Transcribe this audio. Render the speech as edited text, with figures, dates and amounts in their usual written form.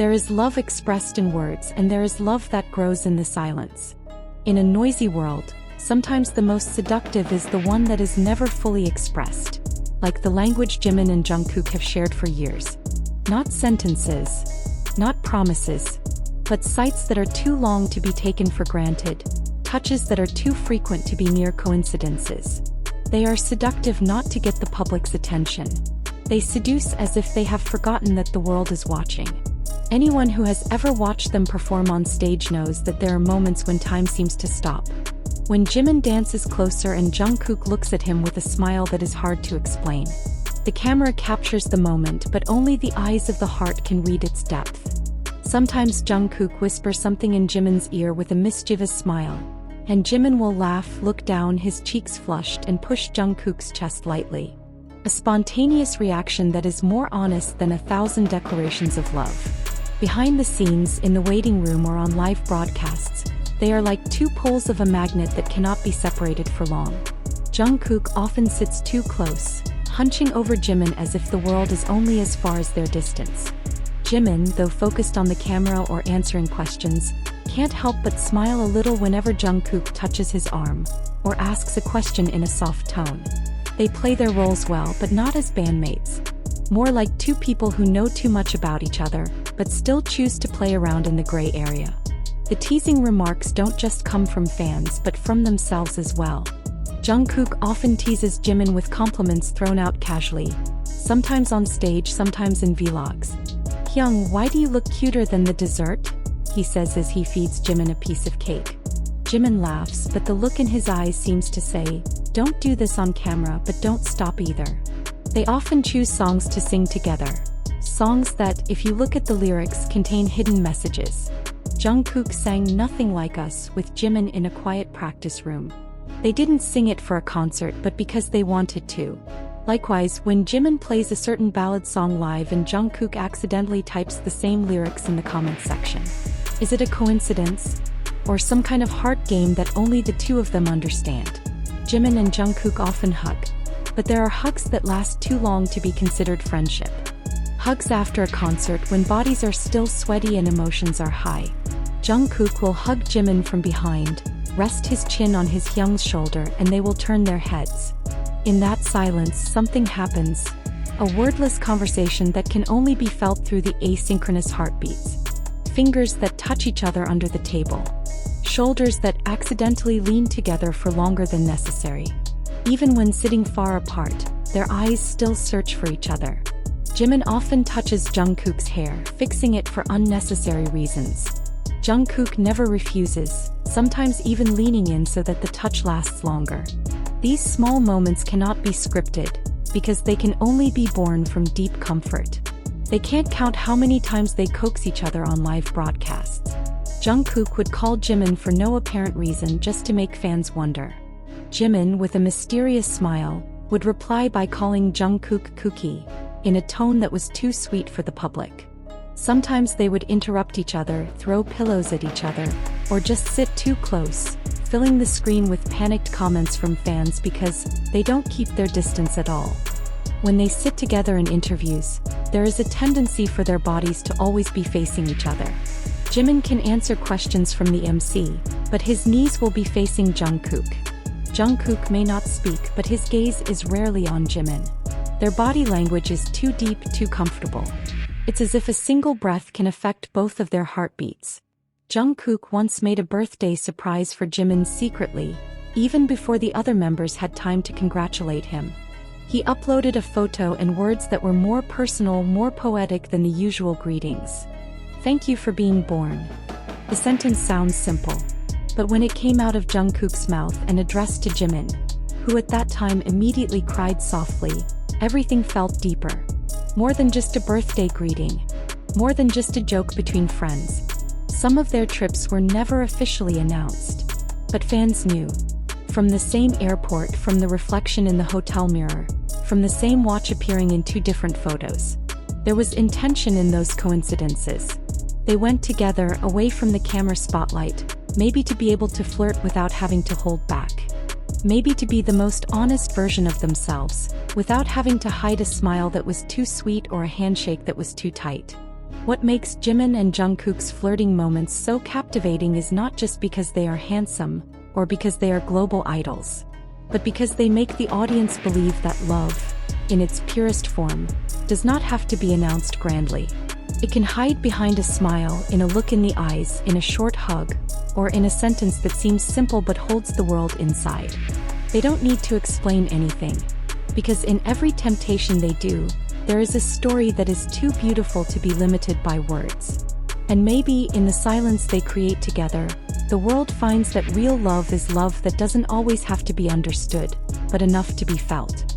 There is love expressed in words, and there is love that grows in the silence. In a noisy world, sometimes the most seductive is the one that is never fully expressed, like the language Jimin and Jungkook have shared for years. Not sentences, not promises, but sights that are too long to be taken for granted, touches that are too frequent to be mere coincidences. They are seductive not to get the public's attention. They seduce as if they have forgotten that the world is watching. Anyone who has ever watched them perform on stage knows that there are moments when time seems to stop. When Jimin dances closer and Jungkook looks at him with a smile that is hard to explain. The camera captures the moment, but only the eyes of the heart can read its depth. Sometimes Jungkook whispers something in Jimin's ear with a mischievous smile, and Jimin will laugh, look down, his cheeks flushed, and push Jungkook's chest lightly. A spontaneous reaction that is more honest than 1,000 declarations of love. Behind the scenes, in the waiting room or on live broadcasts, they are like two poles of a magnet that cannot be separated for long. Jungkook often sits too close, hunching over Jimin as if the world is only as far as their distance. Jimin, though focused on the camera or answering questions, can't help but smile a little whenever Jungkook touches his arm, or asks a question in a soft tone. They play their roles well, but not as bandmates. More like two people who know too much about each other, but still choose to play around in the gray area. The teasing remarks don't just come from fans but from themselves as well. Jungkook often teases Jimin with compliments thrown out casually, sometimes on stage, sometimes in vlogs. "Hyung, why do you look cuter than the dessert?" he says as he feeds Jimin a piece of cake. Jimin laughs, but the look in his eyes seems to say, "Don't do this on camera, but don't stop either." They often choose songs to sing together. Songs that, if you look at the lyrics, contain hidden messages. Jungkook sang Nothing Like Us with Jimin in a quiet practice room. They didn't sing it for a concert but because they wanted to. Likewise, when Jimin plays a certain ballad song live and Jungkook accidentally types the same lyrics in the comments section. Is it a coincidence? Or some kind of heart game that only the two of them understand? Jimin and Jungkook often hug. But there are hugs that last too long to be considered friendship. Hugs after a concert when bodies are still sweaty and emotions are high. Jungkook will hug Jimin from behind, rest his chin on his Hyung's shoulder, and they will turn their heads. In that silence, something happens. A wordless conversation that can only be felt through the asynchronous heartbeats. Fingers that touch each other under the table. Shoulders that accidentally lean together for longer than necessary. Even when sitting far apart, their eyes still search for each other. Jimin often touches Jungkook's hair, fixing it for unnecessary reasons. Jungkook never refuses, sometimes even leaning in so that the touch lasts longer. These small moments cannot be scripted, because they can only be born from deep comfort. They can't count how many times they coax each other on live broadcasts. Jungkook would call Jimin for no apparent reason just to make fans wonder. Jimin, with a mysterious smile, would reply by calling Jungkook Kooky, in a tone that was too sweet for the public. Sometimes they would interrupt each other, throw pillows at each other, or just sit too close, filling the screen with panicked comments from fans because they don't keep their distance at all. When they sit together in interviews, there is a tendency for their bodies to always be facing each other. Jimin can answer questions from the MC, but his knees will be facing Jungkook. Jungkook may not speak, but his gaze is rarely on Jimin. Their body language is too deep, too comfortable. It's as if a single breath can affect both of their heartbeats. Jungkook once made a birthday surprise for Jimin secretly, even before the other members had time to congratulate him. He uploaded a photo and words that were more personal, more poetic than the usual greetings. "Thank you for being born." The sentence sounds simple, but when it came out of Jungkook's mouth and addressed to Jimin, who at that time immediately cried softly, everything felt deeper. More than just a birthday greeting. More than just a joke between friends. Some of their trips were never officially announced. But fans knew. From the same airport, from the reflection in the hotel mirror, from the same watch appearing in two different photos. There was intention in those coincidences. They went together, away from the camera spotlight, maybe to be able to flirt without having to hold back. Maybe to be the most honest version of themselves, without having to hide a smile that was too sweet or a handshake that was too tight. What makes Jimin and Jungkook's flirting moments so captivating is not just because they are handsome, or because they are global idols, but because they make the audience believe that love, in its purest form, does not have to be announced grandly. It can hide behind a smile, in a look in the eyes, in a short hug, or in a sentence that seems simple but holds the world inside. They don't need to explain anything, because in every temptation they do, there is a story that is too beautiful to be limited by words. And maybe, in the silence they create together, the world finds that real love is love that doesn't always have to be understood, but enough to be felt.